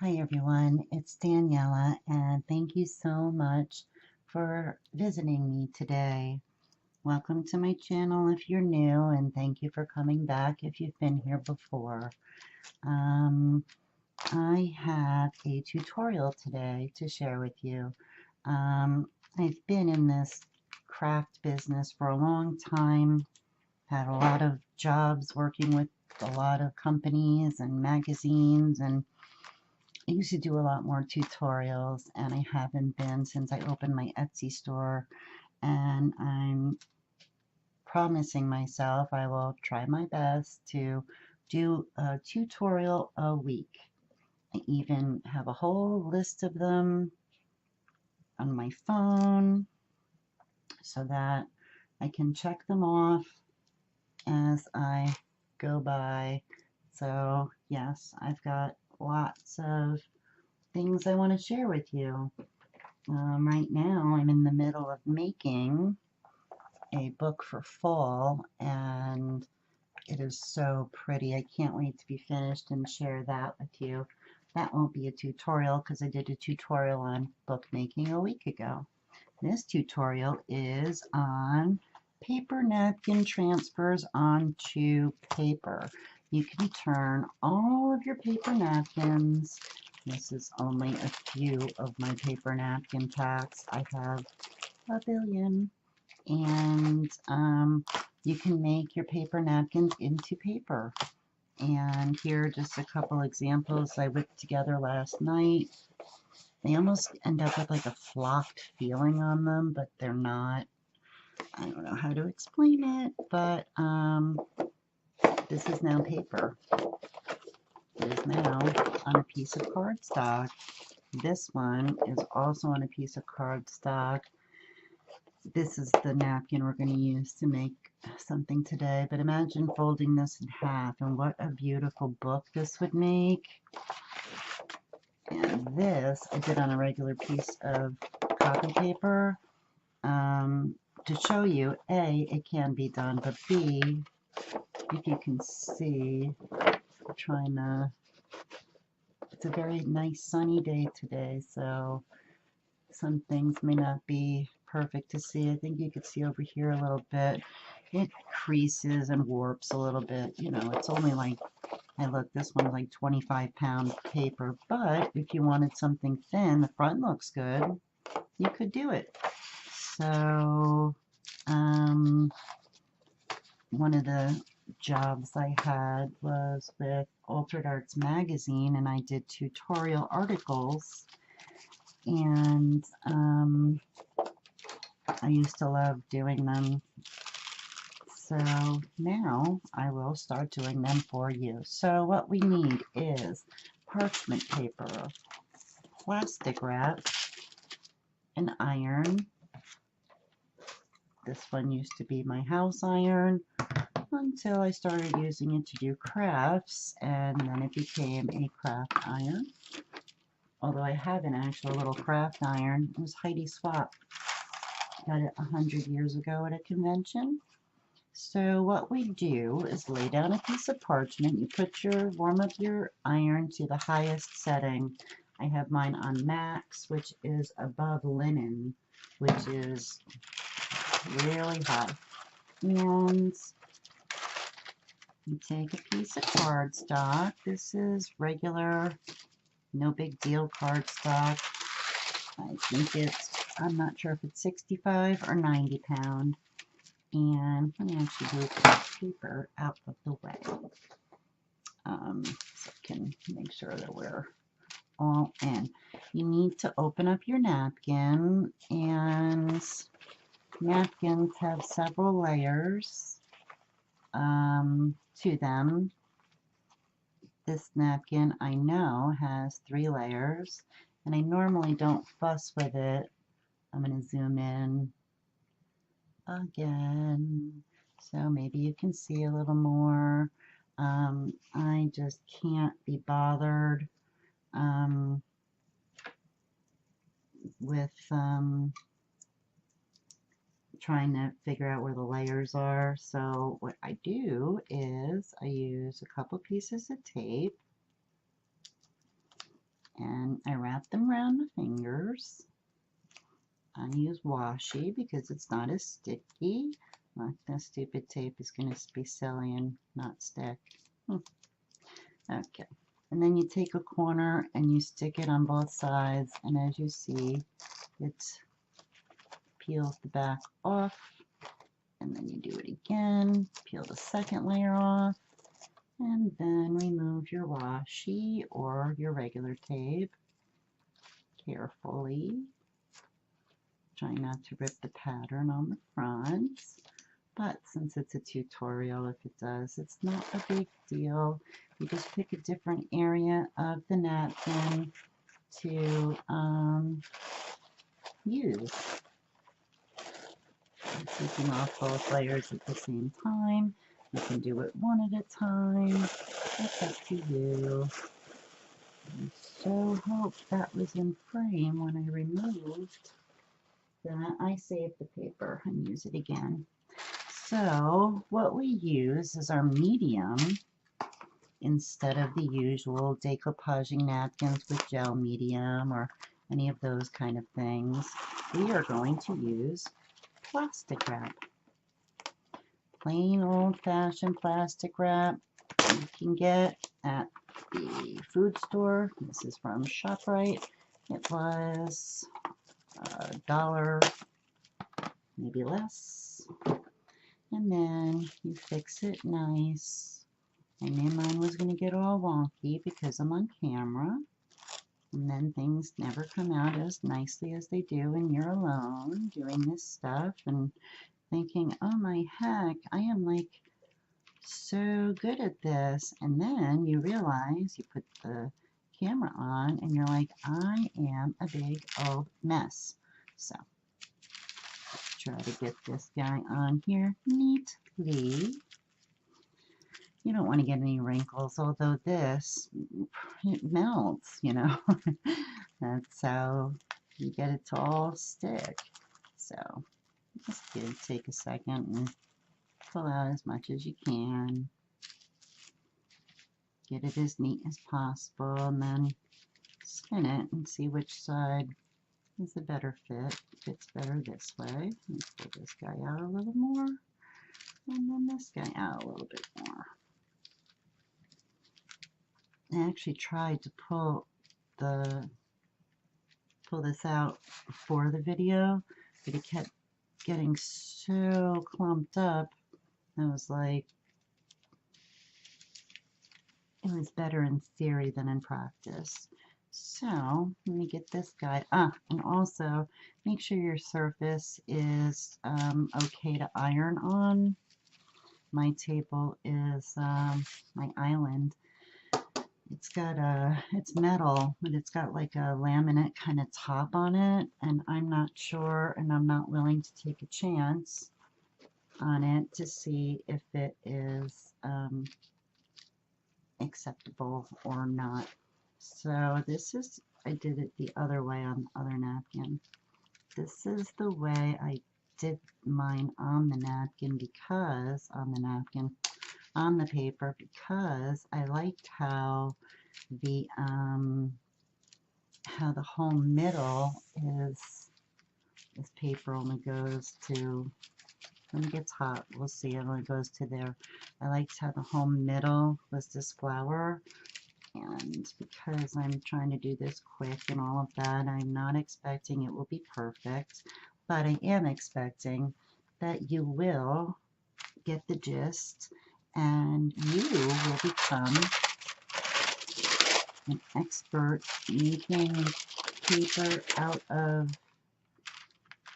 Hi everyone, it's Daniella, and thank you so much for visiting me today. Welcome to my channel if you're new, and thank you for coming back if you've been here before. Um, I have a tutorial today to share with you. I've been in this craft business for a long time, had a lot of jobs working with a lot of companies and magazines, and I used to do a lot more tutorials, and I haven't been since I opened my Etsy store, and I'm promising myself I will try my best to do a tutorial a week. I even have a whole list of them on my phone so that I can check them off as I go by. So yes, I've got lots of things I want to share with you. Right now, I'm in the middle of making a book for fall, and it is so pretty. I can't wait to be finished and share that with you. That won't be a tutorial because I did a tutorial on bookmaking a week ago. This tutorial is on paper napkin transfers onto paper. You can turn all of your paper napkins. This is only a few of my paper napkin packs. I have a billion. And you can make your paper napkins into paper. And here are just a couple examples I whipped together last night. They almost end up with like a flocked feeling on them, but they're not. I don't know how to explain it, but this is now paper. It is now on a piece of cardstock. This one is also on a piece of cardstock. This is the napkin we're going to use to make something today, but imagine folding this in half, and what a beautiful book this would make. And this I did on a regular piece of copy paper to show you, A, it can be done, but B, if you can see, I'm trying to, it's a very nice sunny day today, so some things may not be perfect to see. I think you could see over here a little bit. It creases and warps a little bit. You know, it's only like, hey, look, this one's like 25-pound paper, but if you wanted something thin, the front looks good, you could do it. So, one of the jobs I had was with Altered Arts magazine, and I did tutorial articles, and I used to love doing them. So now I will start doing them for you. So what we need is parchment paper, plastic wrap, an iron. This one used to be my house iron until I started using it to do crafts, and then it became a craft iron. Although I have an actual little craft iron. It was Heidi Swap. Got it 100 years ago at a convention. So what we do is lay down a piece of parchment. You warm up your iron to the highest setting. I have mine on max, which is above linen, which is really hot. And you take a piece of cardstock. This is regular, no big deal cardstock. I think I'm not sure if it's 65 or 90 pound. And let me actually move the paper out of the way so I can make sure that we're all in. You need to open up your napkin, and napkins have several layers to them. This napkin, I know, has 3 layers, and I normally don't fuss with it. I'm going to zoom in again, so maybe you can see a little more. I just can't be bothered with trying to figure out where the layers are. So what I do is I use a couple pieces of tape, And I wrap them around my fingers. I use washi because it's not as sticky. Like this stupid tape is going to be silly and not stick. Okay. And then you take a corner and you stick it on both sides. And as you see, it peels the back off. And then you do it again. Peel the second layer off. And then remove your washi or your regular tape carefully. Try not to rip the pattern on the front. But since it's a tutorial, if it does, it's not a big deal. You just pick a different area of the napkin to use. I'm taking off both layers at the same time. You can do it one at a time. It's up to you. I so hope that was in frame when I removed that. I saved the paper and use it again. So what we use is our medium instead of the usual decoupaging napkins with gel medium or any of those kind of things. We are going to use plastic wrap. Plain old-fashioned plastic wrap you can get at the food store. This is from ShopRite. It was $1, maybe less. And then you fix it nice. I knew mine was going to get all wonky because I'm on camera. And then things never come out as nicely as they do when you're alone doing this stuff and thinking, oh my heck, I am like so good at this. And then you realize you put the camera on and you're like, I am a big old mess. So try to get this guy on here neatly. You don't want to get any wrinkles, although this, it melts, you know. That's how you get it to all stick. So just take a second and pull out as much as you can. Get it as neat as possible and then spin it and see which side is a better fit. Fits better this way. Let me pull this guy out a little more and then this guy out a little bit more. I actually tried to pull this out for the video, but it kept getting so clumped up. I was like, it was better in theory than in practice. So let me get this guy. And also make sure your surface is okay to iron on. My table is my island. It's metal, but it's got like a laminate kind of top on it, and I'm not sure, and I'm not willing to take a chance on it to see if it is acceptable or not. So this is, I did it the other way on the other napkin. This is the way I did mine on the napkin because, on the paper, because I liked how the whole middle is, this paper only goes to, when it gets hot, we'll see, it only goes to there. I liked how the whole middle was this flower, and because I'm trying to do this quick and all of that, I'm not expecting it will be perfect, but I am expecting that you will get the gist and you will become an expert making paper out of,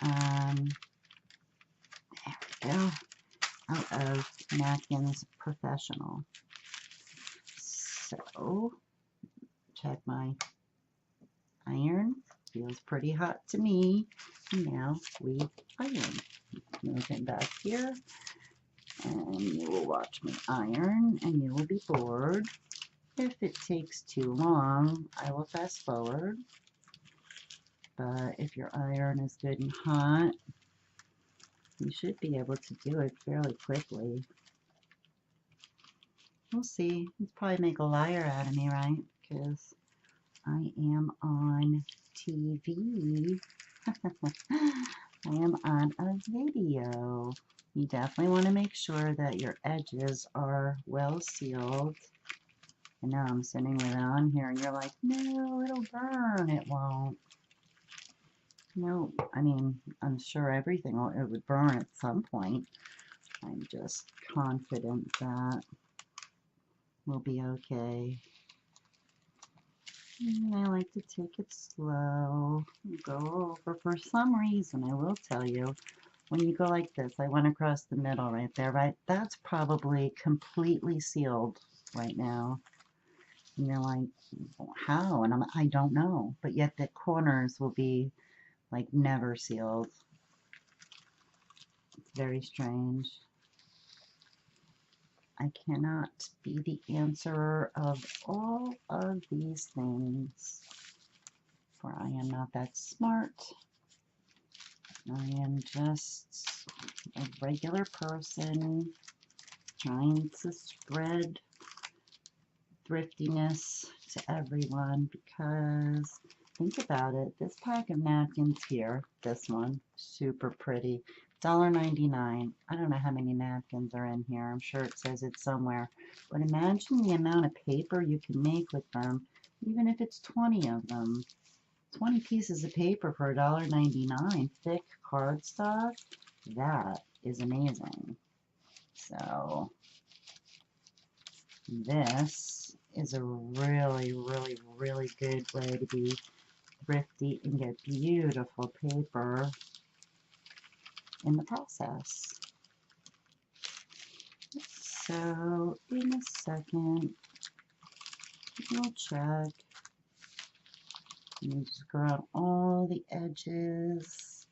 there we go, out of napkins professional. So, check my iron. Feels pretty hot to me. And now we iron. Move him back here. And you will watch me iron and you will be bored. If it takes too long, I will fast forward. But if your iron is good and hot, you should be able to do it fairly quickly. We'll see. You'll probably make a liar out of me, right? Because I am on TV. I am on a video. You definitely want to make sure that your edges are well sealed. And now I'm sitting with it on here and you're like, no, it'll burn. It won't. No, I mean, I'm sure everything it would burn at some point. I'm just confident that we'll be okay. And I like to take it slow, go over. For some reason, I will tell you, when you go like this, I went across the middle right there, right? That's probably completely sealed right now. And you're like, how? And I don't know. But yet the corners will be like never sealed. It's very strange. I cannot be the answerer of all of these things, for I am not that smart. I am just a regular person trying to spread thriftiness to everyone, because think about it, this pack of napkins here, this one, super pretty, $1.99. I don't know how many napkins are in here. I'm sure it says it somewhere. But imagine the amount of paper you can make with them, even if it's 20 of them. 20 pieces of paper for $1.99, thick cardstock. That is amazing. So this is a really, really, really good way to be thrifty and get beautiful paper in the process. So in a second, we'll check. You just go out all the edges.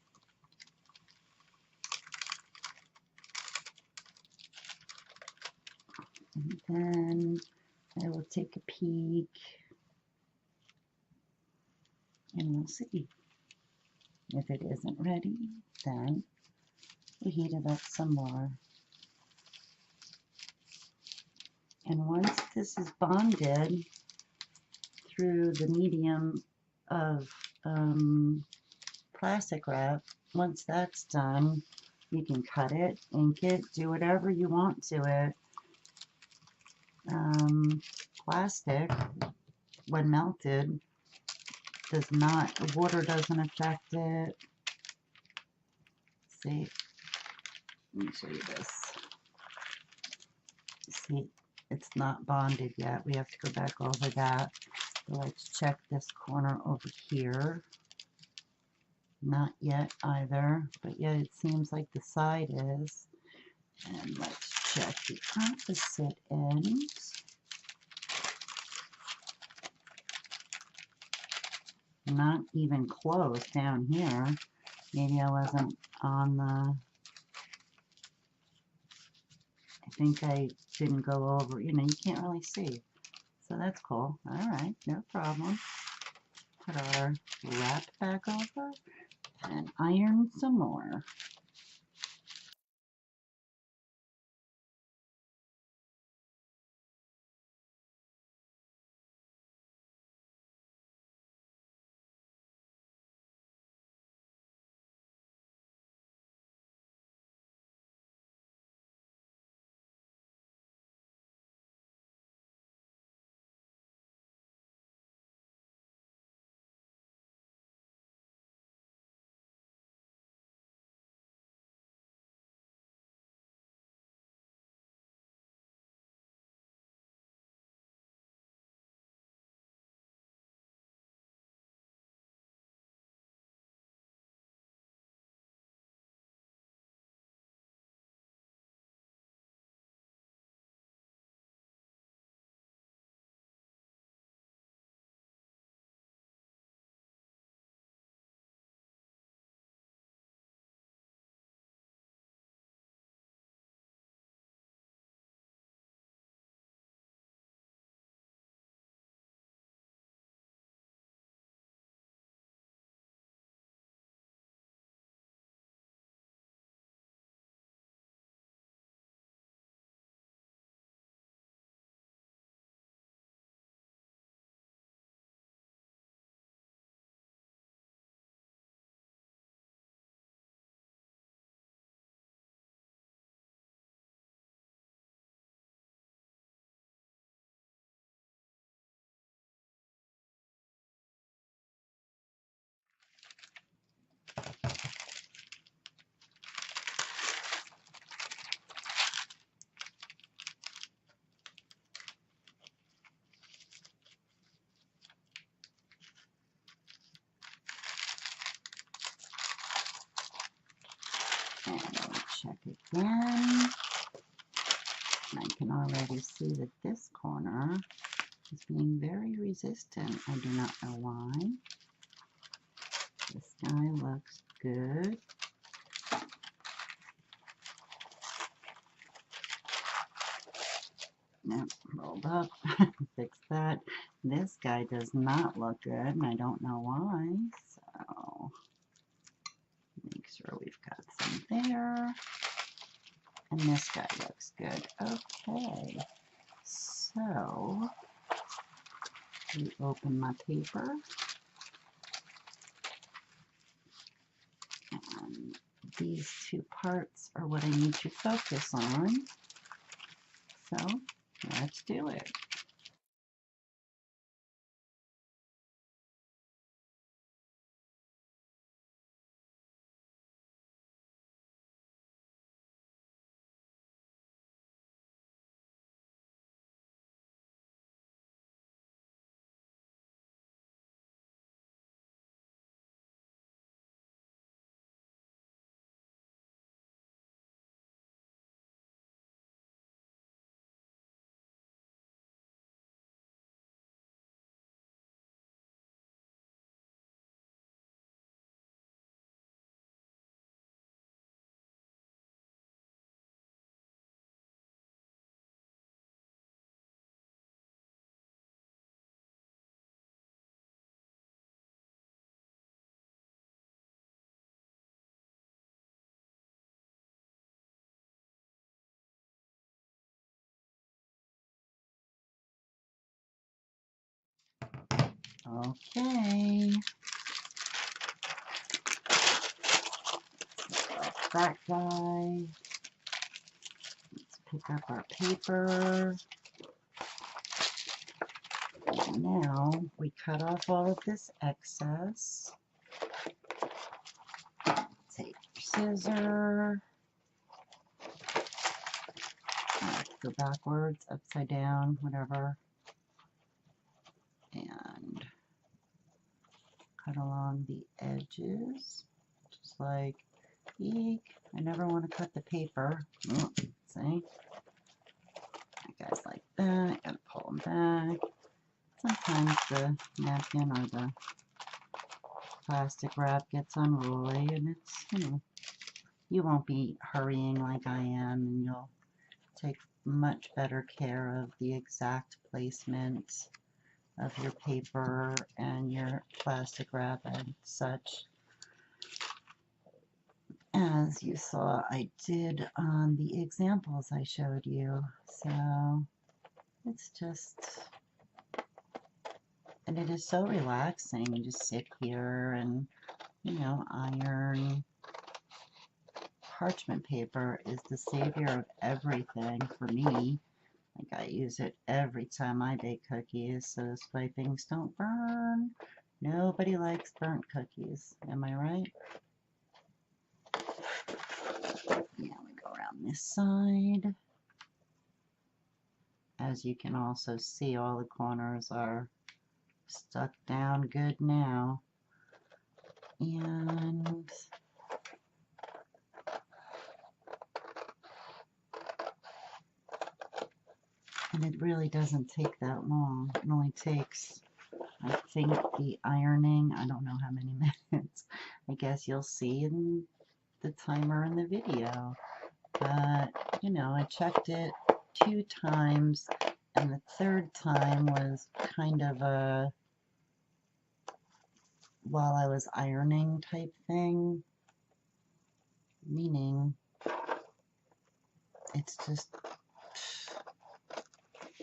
And then I will take a peek and we'll see. If it isn't ready, then we heat it up some more. And once this is bonded through the medium of plastic wrap, once that's done, you can cut it, ink it, do whatever you want to it. Plastic, when melted, does not, water doesn't affect it. See, let me show you this. See, it's not bonded yet. We have to go back over that. So let's check this corner over here. Not yet either, but yet it seems like the side is. And let's check the opposite end. Not even close down here. Maybe I wasn't on the, I think I didn't go over, you can't really see. So that's cool. All right, no problem. Put our wrap back over and iron some more. check again. And I can already see that this corner is being very resistant. I do not know why. This guy looks good. Yep, rolled up. Fix that. This guy does not look good, and I don't know why. So make sure we've got some there. And this guy looks good. Okay. So we open my paper. And these two parts are what I need to focus on. So let's do it. Okay. That guy. Let's pick up our paper. And now we cut off all of this excess. Take your scissor. Go backwards, upside down, whatever. And cut along the edges. Just like, eek. I never want to cut the paper. Oh, see? Guys like that. Gotta pull them back. Sometimes the napkin or the plastic wrap gets unruly, and it's, you know, you won't be hurrying like I am, and you'll take much better care of the exact placement of your paper and your plastic wrap and such, as you saw I did on the examples I showed you. So it's just, and it is so relaxing. You just sit here and, you know, iron. Parchment paper is the savior of everything for me. Like, I use it every time I bake cookies, so this way things don't burn. Nobody likes burnt cookies, am I right? Yeah, we go around this side. As you can also see, all the corners are stuck down good now. And it really doesn't take that long. It only takes, I think, the ironing, I don't know how many minutes. I guess you'll see in the timer in the video. But, you know, I checked it 2 times, and the 3rd time was kind of a while I was ironing type thing. Meaning, it's just,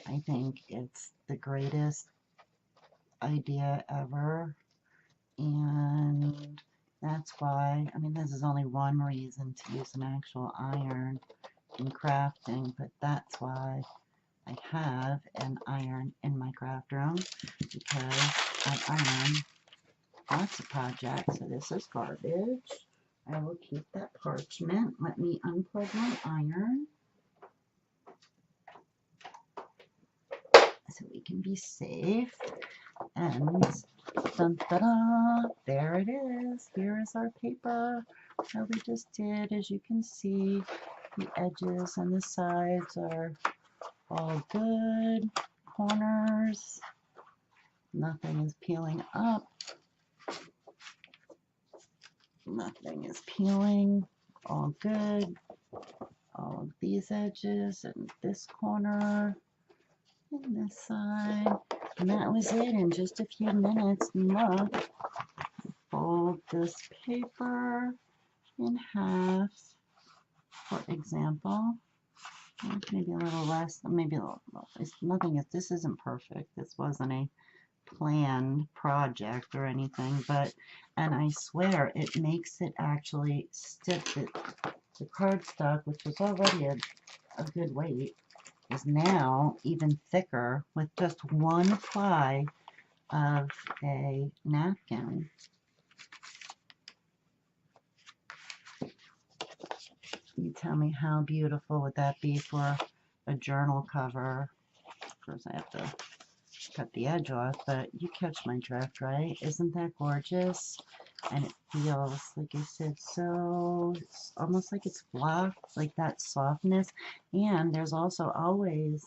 I think it's the greatest idea ever. And that's why, I mean, this is only one reason to use an actual iron in crafting, but that's why I have an iron in my craft room, because I iron lots of projects. So this is garbage. I will keep that parchment. Let me unplug my iron so we can be safe. And dun, da, da, there it is. Here is our paper. how we just did. As you can see, the edges and the sides are all good. Corners, nothing is peeling up. Nothing is peeling. All good. All of these edges and this corner and this side. And that was it in just a few minutes. And look, fold this paper in half, for example. Maybe a little less, maybe a little, it's nothing, this isn't perfect. This wasn't a planned project or anything, but, and I swear it makes it actually stick. The cardstock, which was already a good weight, is now even thicker with just one ply of a napkin. You tell me, how beautiful would that be for a journal cover? Of course, I have to cut the edge off, but you catch my drift, right? Isn't that gorgeous? And it feels, like I said, so, it's almost like it's fluff, like that softness. And there's also always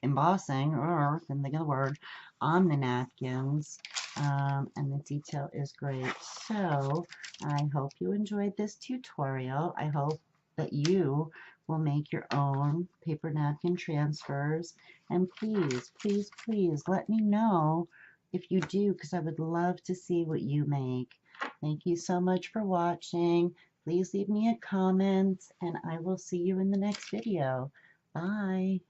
embossing, or I can think of the word, on the napkins, and the detail is great. So I hope you enjoyed this tutorial. I hope that you will make your own paper napkin transfers, and please, please, please let me know if you do, because I would love to see what you make. Thank you so much for watching. Please leave me a comment, and I will see you in the next video. Bye.